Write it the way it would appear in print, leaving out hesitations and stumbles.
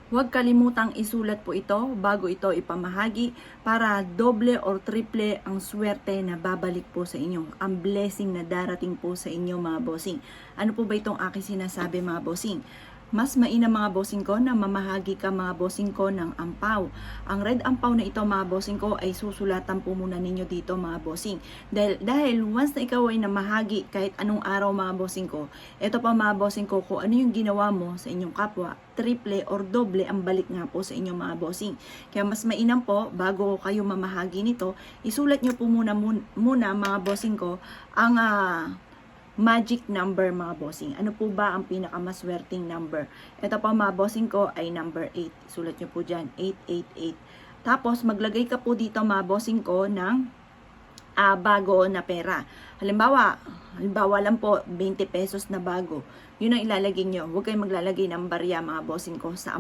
Huwag kalimutang isulat po ito bago ito ipamahagi para doble or triple ang swerte na babalik po sa inyo. Ang blessing na darating po sa inyo mga bossing. Ano po ba itong aking sinasabi mga bossing? Mas mainam mga bossing ko na mamahagi ka mga bossing ko ng ampaw. Ang red ampaw na ito mga bossing ko ay susulatan po muna ninyo dito mga bossing. Dahil once na ikaw ay namahagi kahit anong araw mga bossing ko, ito pa mga bossing ko kung ano yung ginawa mo sa inyong kapwa, triple or doble ang balik nga po sa inyong mga bossing. Kaya mas mainam po, bago kayo mamahagi nito, isulat nyo po muna mga bossing ko ang magic number mga bossing. Ano po ba ang pinakamaswerteng number? Ito pa mga bossing ko ay number 8. Sulat nyo po dyan, 888. Tapos maglagay ka po dito mga bossing ko ng bago na pera. Halimbawa lang po 20 pesos na bago. Yun ang ilalagay nyo. Huwag kayong maglalagay ng barya mga bossing ko sa